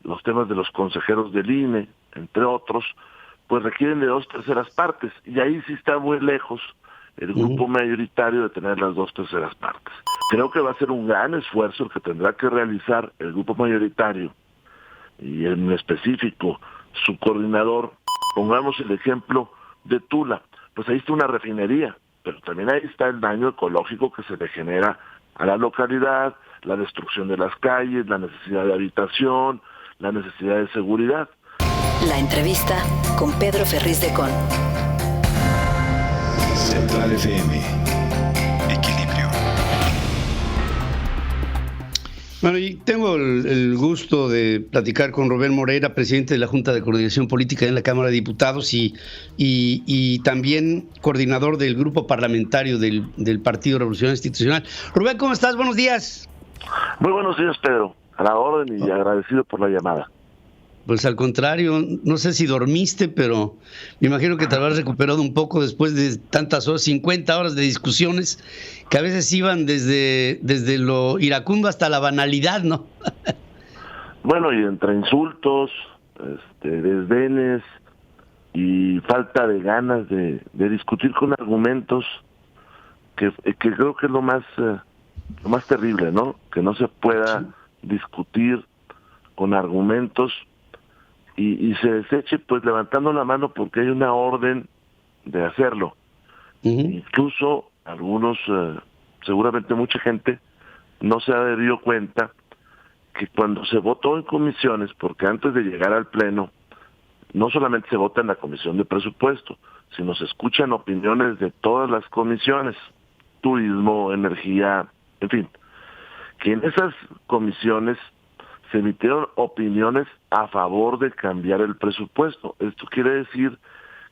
los temas de los consejeros del INE, entre otros, pues requieren de 2/3 partes, y ahí sí está muy lejos el grupo mayoritario de tener las 2/3 partes. Creo que va a ser un gran esfuerzo el que tendrá que realizar el grupo mayoritario, y en específico su coordinador. Pongamos el ejemplo de Tula, pues ahí está una refinería, pero también ahí está el daño ecológico que se le genera a la localidad, la destrucción de las calles, la necesidad de habitación, la necesidad de seguridad. La entrevista con Pedro Ferriz de Con. Central FM. Equilibrio. Bueno, y tengo el gusto de platicar con Rubén Moreira, presidente de la Junta de Coordinación Política en la Cámara de Diputados y también coordinador del grupo parlamentario del Partido Revolucionario Institucional. Rubén, ¿cómo estás? Buenos días. Muy buenos días, Pedro. A la orden y agradecido por la llamada. Pues al contrario, no sé si dormiste, pero me imagino que te habrás recuperado un poco después de tantas horas, 50 horas de discusiones que a veces iban desde lo iracundo hasta la banalidad, ¿no? Bueno, y entre insultos, desdenes y falta de ganas de discutir con argumentos, que creo que es lo más terrible, ¿no? Que no se pueda discutir con argumentos y se deseche pues levantando la mano porque hay una orden de hacerlo. Incluso algunos, seguramente mucha gente no se ha dado cuenta que cuando se votó en comisiones, porque antes de llegar al pleno no solamente se vota en la comisión de presupuesto, sino se escuchan opiniones de todas las comisiones, turismo, energía, en fin, que en esas comisiones se emitieron opiniones a favor de cambiar el presupuesto. Esto quiere decir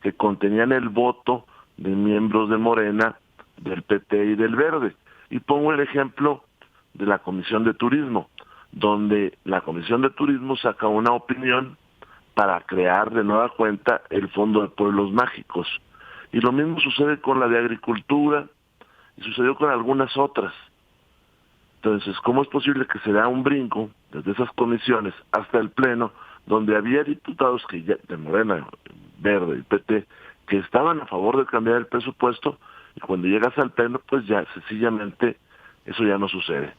que contenían el voto de miembros de Morena, del PT y del Verde. Y pongo el ejemplo de la Comisión de Turismo, donde la Comisión de Turismo saca una opinión para crear de nueva cuenta el Fondo de Pueblos Mágicos. Y lo mismo sucede con la de Agricultura y sucedió con algunas otras. Entonces, ¿cómo es posible que se da un brinco desde esas comisiones hasta el pleno, donde había diputados que ya, de Morena, Verde y PT, que estaban a favor de cambiar el presupuesto, y cuando llegas al pleno, pues ya sencillamente eso ya no sucede?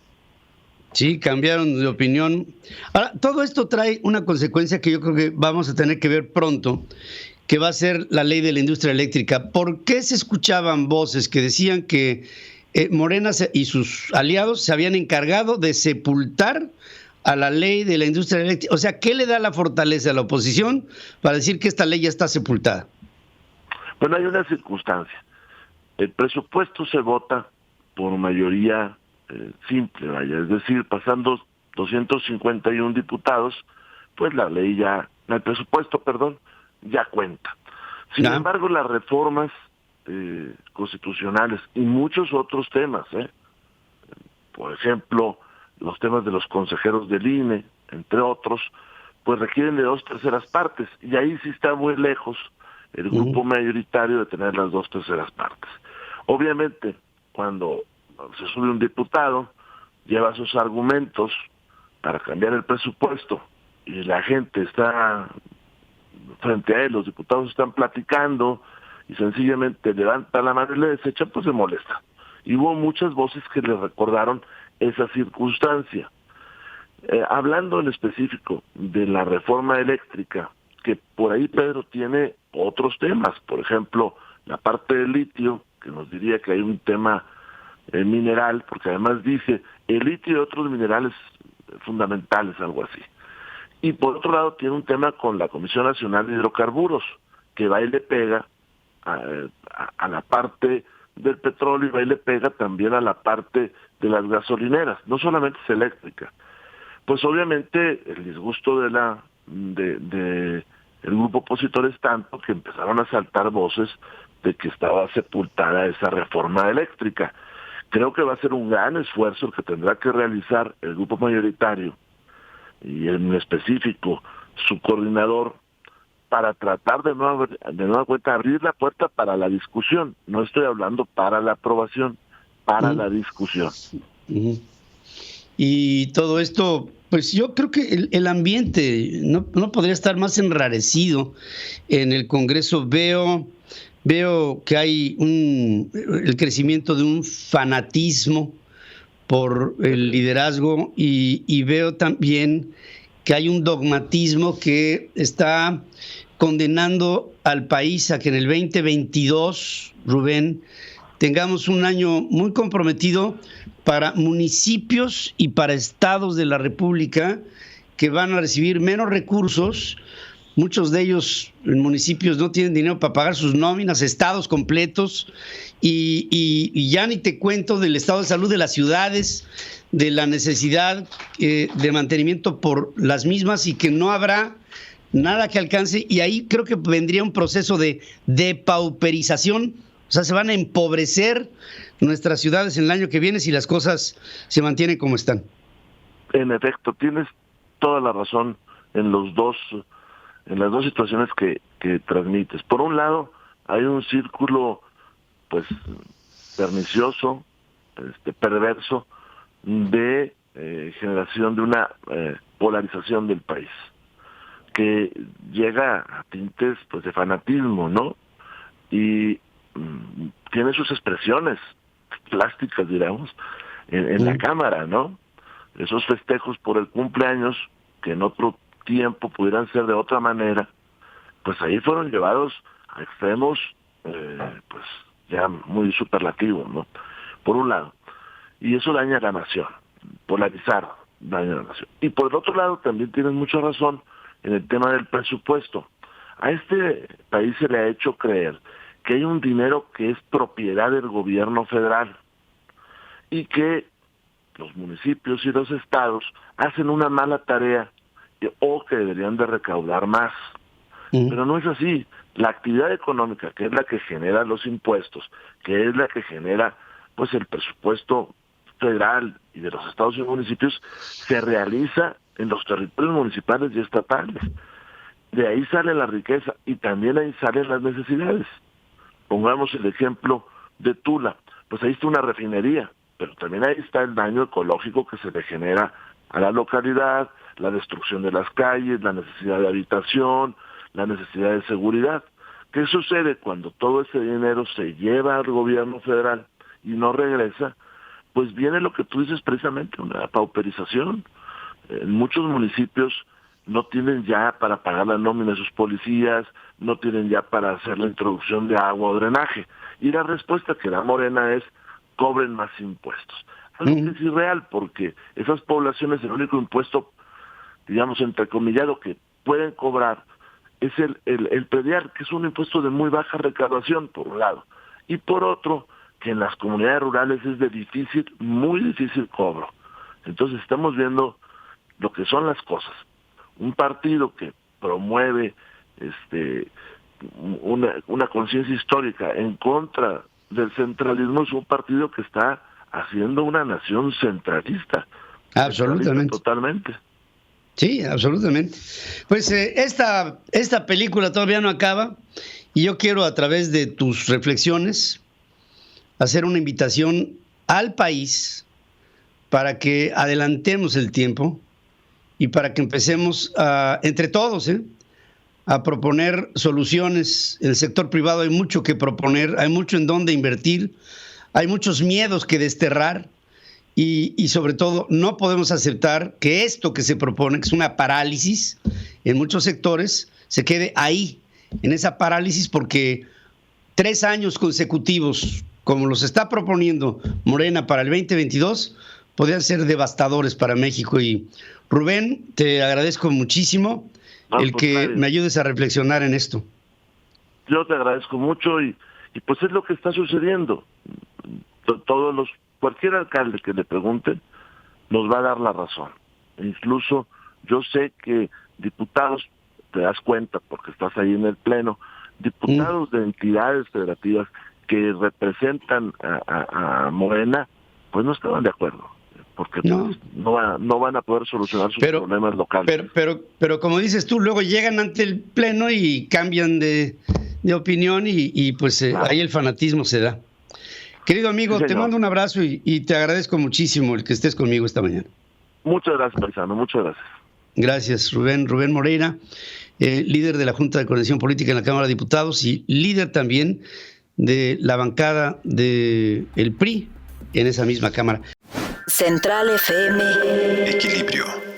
Sí, cambiaron de opinión. Ahora, todo esto trae una consecuencia que yo creo que vamos a tener que ver pronto, que va a ser la ley de la industria eléctrica. ¿Por qué se escuchaban voces que decían que Morena y sus aliados se habían encargado de sepultar a la ley de la industria eléctrica? O sea, ¿qué le da la fortaleza a la oposición para decir que esta ley ya está sepultada? Bueno, hay una circunstancia. El presupuesto se vota por mayoría simple, vaya, es decir, pasando 251 diputados, pues la ley ya, el presupuesto, perdón, ya cuenta. Sin embargo, las reformas constitucionales y muchos otros temas, por ejemplo, los temas de los consejeros del INE, entre otros, pues requieren de 2/3 partes, y ahí sí está muy lejos el grupo mayoritario de tener las 2/3 partes. Obviamente, cuando se sube un diputado, lleva sus argumentos para cambiar el presupuesto, y la gente está frente a él, los diputados están platicando, y sencillamente levanta la mano y le desecha, pues se molesta. Y hubo muchas voces que le recordaron esa circunstancia. Hablando en específico de la reforma eléctrica, que por ahí Pedro tiene otros temas, por ejemplo, la parte del litio, que nos diría que hay un tema mineral, porque además dice el litio y otros minerales fundamentales, algo así. Y por otro lado tiene un tema con la Comisión Nacional de Hidrocarburos, que va y le pega a la parte del petróleo y va y le pega también a la parte de las gasolineras, no solamente es eléctrica. Pues obviamente el disgusto de el grupo opositor es tanto que empezaron a saltar voces de que estaba sepultada esa reforma eléctrica. Creo que va a ser un gran esfuerzo el que tendrá que realizar el grupo mayoritario y en específico su coordinador para tratar de nueva cuenta abrir la puerta para la discusión. No estoy hablando para la aprobación, para la discusión. Y todo esto Pues yo creo que el ambiente no podría estar más enrarecido en el Congreso. Veo que hay el crecimiento de un fanatismo por el liderazgo y veo también que hay un dogmatismo que está condenando al país a que en el 2022, Rubén, tengamos un año muy comprometido para municipios y para estados de la República que van a recibir menos recursos. Muchos de ellos, en municipios, no tienen dinero para pagar sus nóminas, estados completos, y ya ni te cuento del estado de salud de las ciudades, de la necesidad de mantenimiento por las mismas, y que no habrá nada que alcance, y ahí creo que vendría un proceso de depauperización. O sea, se van a empobrecer nuestras ciudades en el año que viene si las cosas se mantienen como están. En efecto, tienes toda la razón en las dos situaciones que transmites. Por un lado, hay un círculo pues pernicioso, perverso, de generación de una polarización del país, que llega a tintes pues de fanatismo, ¿no? Y tiene sus expresiones plásticas, digamos, en la Cámara, ¿no? Esos festejos por el cumpleaños, que en otro tiempo pudieran ser de otra manera, pues ahí fueron llevados a extremos pues ya muy superlativos, ¿no? Por un lado, y eso daña a la nación, polarizar daña a la nación. Y por el otro lado también tienes mucha razón en el tema del presupuesto. A este país se le ha hecho creer que hay un dinero que es propiedad del gobierno federal y que los municipios y los estados hacen una mala tarea o que deberían de recaudar más. Pero no es así. La actividad económica, que es la que genera los impuestos, que es la que genera pues el presupuesto federal y de los estados y municipios, se realiza en los territorios municipales y estatales. De ahí sale la riqueza y también ahí salen las necesidades. Pongamos el ejemplo de Tula, pues ahí está una refinería, pero también ahí está el daño ecológico que se le genera a la localidad, la destrucción de las calles, la necesidad de habitación, la necesidad de seguridad. ¿Qué sucede cuando todo ese dinero se lleva al gobierno federal y no regresa? Pues viene lo que tú dices precisamente, una pauperización. En muchos municipios no tienen ya para pagar la nómina de sus policías, no tienen ya para hacer la introducción de agua o drenaje. Y la respuesta que da Morena es: cobren más impuestos. Algo que es irreal, porque esas poblaciones, el único impuesto, digamos, entrecomillado, que pueden cobrar es el predial, que es un impuesto de muy baja recaudación, por un lado. Y por otro, que en las comunidades rurales es de muy difícil cobro. Entonces estamos viendo lo que son las cosas. Un partido que promueve una conciencia histórica en contra del centralismo es un partido que está haciendo una nación centralista. Absolutamente. Totalmente. Sí, absolutamente. Pues esta película todavía no acaba y yo quiero, a través de tus reflexiones, hacer una invitación al país para que adelantemos el tiempo y para que empecemos entre todos, a proponer soluciones. En el sector privado hay mucho que proponer, hay mucho en dónde invertir, hay muchos miedos que desterrar y sobre todo no podemos aceptar que esto que se propone, que es una parálisis en muchos sectores, se quede ahí, en esa parálisis, porque 3 años consecutivos, como los está proponiendo Morena para el 2022, podrían ser devastadores para México. Y Rubén, te agradezco muchísimo el que me ayudes a reflexionar en esto. Yo te agradezco mucho y pues es lo que está sucediendo. Cualquier alcalde que le pregunte nos va a dar la razón. Incluso yo sé que diputados, te das cuenta porque estás ahí en el pleno, diputados de entidades federativas que representan a Morena, pues no estaban de acuerdo, porque no van a poder solucionar sus problemas locales. Pero como dices tú, luego llegan ante el pleno y cambian de opinión y pues ahí el fanatismo se da. Querido amigo, te mando un abrazo y te agradezco muchísimo el que estés conmigo esta mañana. Muchas gracias, paisano, muchas gracias. Gracias, Rubén Moreira, líder de la Junta de Coordinación Política en la Cámara de Diputados y líder también de la bancada del PRI en esa misma Cámara. Central FM. Equilibrio.